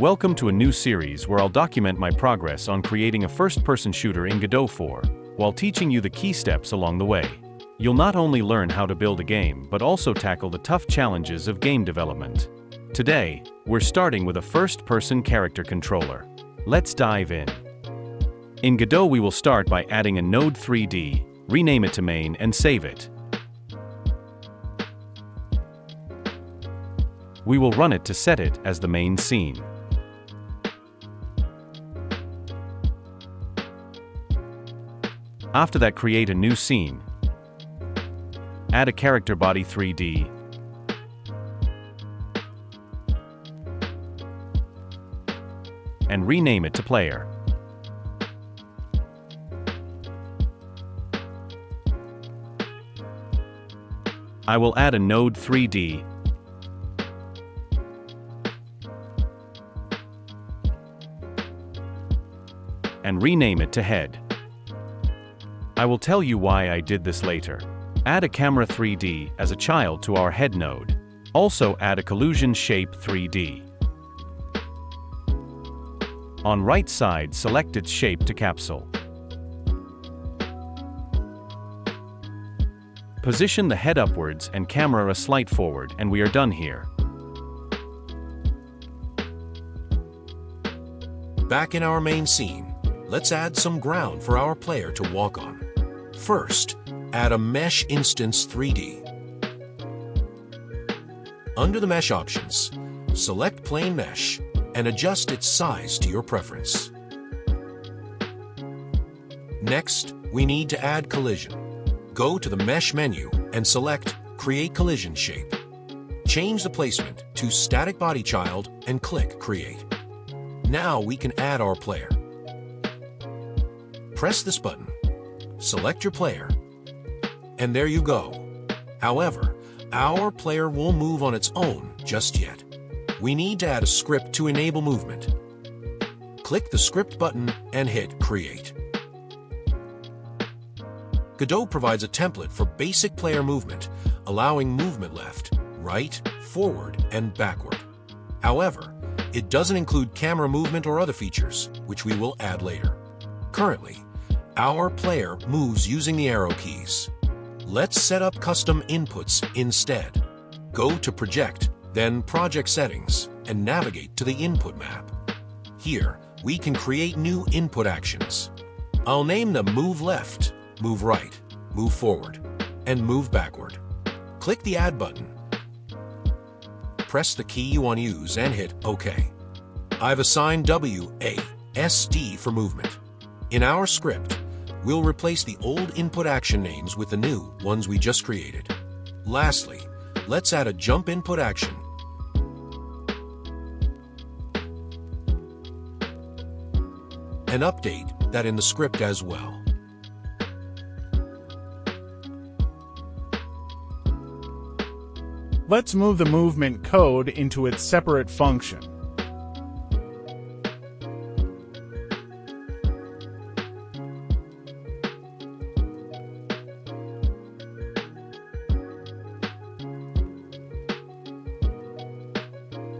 Welcome to a new series where I'll document my progress on creating a first-person shooter in Godot 4, while teaching you the key steps along the way. You'll not only learn how to build a game but also tackle the tough challenges of game development. Today, we're starting with a first-person character controller. Let's dive in. In Godot, we will start by adding a node 3D, rename it to main and save it. We will run it to set it as the main scene. After that, create a new scene. Add a character body 3D. And rename it to player. I will add a node 3D. And rename it to head. I will tell you why I did this later. Add a camera 3D as a child to our head node. Also add a collision shape 3D. On right side, select its shape to capsule. Position the head upwards and camera a slight forward, and we are done here. Back in our main scene, let's add some ground for our player to walk on. First, add a Mesh Instance 3D. Under the Mesh options, select Plain Mesh and adjust its size to your preference. Next, we need to add collision. Go to the Mesh menu and select Create Collision Shape. Change the placement to Static Body Child and click Create. Now we can add our player. Press this button, select your player, and there you go. However, our player won't move on its own just yet. We need to add a script to enable movement. Click the script button and hit Create. Godot provides a template for basic player movement, allowing movement left, right, forward, and backward. However, it doesn't include camera movement or other features, which we will add later. Currently, our player moves using the arrow keys. Let's set up custom inputs instead. Go to Project, then Project Settings, and navigate to the input map. Here, we can create new input actions. I'll name them Move Left, Move Right, Move Forward, and Move Backward. Click the Add button. Press the key you want to use and hit OK. I've assigned WASD for movement. In our script, we'll replace the old input action names with the new ones we just created. Lastly, let's add a jump input action. And update that in the script as well. Let's move the movement code into its separate function.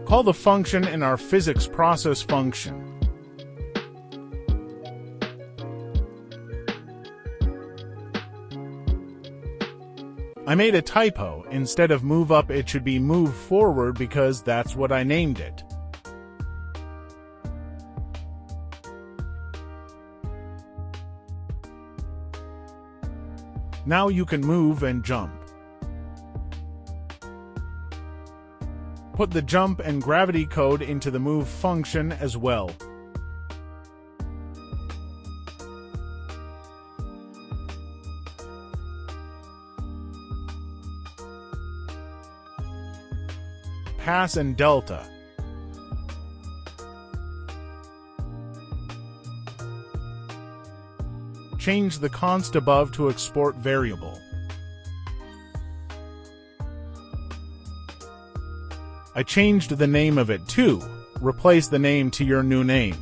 Call the function in our physics process function. I made a typo. Instead of move up, it should be move forward because that's what I named it. Now you can move and jump. Put the jump and gravity code into the move function as well. Pass and delta. Change the const above to export variable. I changed the name of it too. Replace the name to your new name.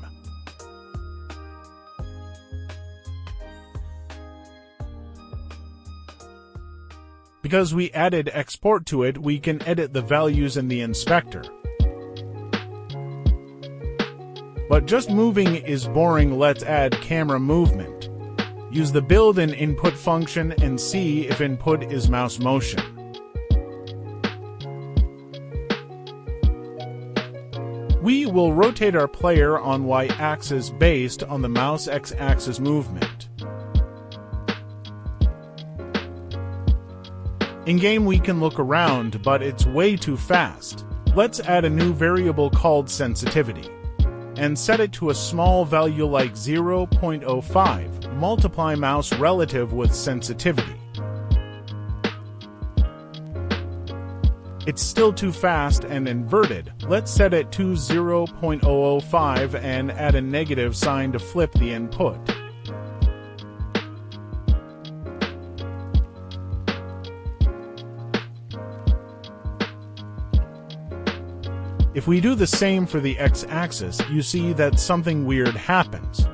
Because we added export to it, we can edit the values in the inspector. But just moving is boring, let's add camera movement. Use the build and input function and see if input is mouse motion. We will rotate our player on Y-axis based on the mouse X-axis movement. In-game we can look around, but it's way too fast. Let's add a new variable called sensitivity, and set it to a small value like 0.05. Multiply mouse relative with sensitivity. It's still too fast and inverted. Let's set it to 0.005 and add a negative sign to flip the input. If we do the same for the x-axis, you see that something weird happens.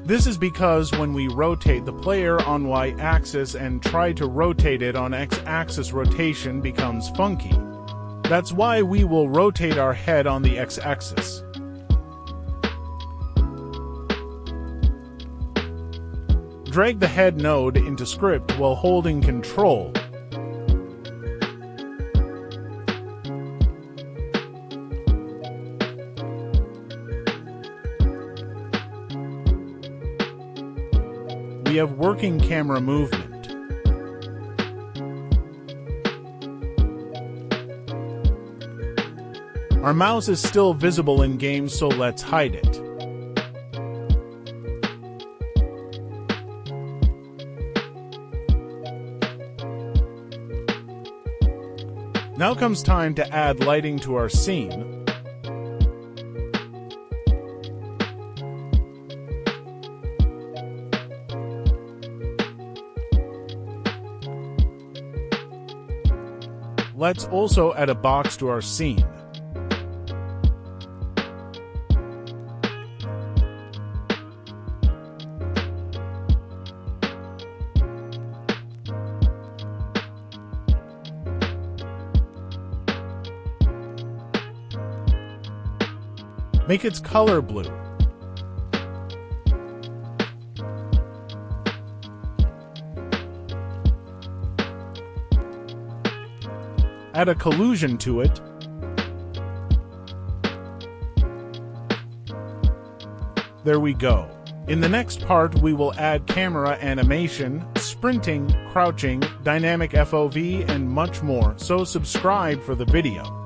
This is because when we rotate the player on Y-axis and try to rotate it on X-axis, rotation becomes funky. That's why we will rotate our head on the X-axis. Drag the head node into script while holding Control. We have working camera movement. Our mouse is still visible in game, so let's hide it. Now comes time to add lighting to our scene. Let's also add a box to our scene. Make its color blue. Add a collision to it. There we go. In the next part, we will add camera animation, sprinting, crouching, dynamic FOV, and much more, so subscribe for the video.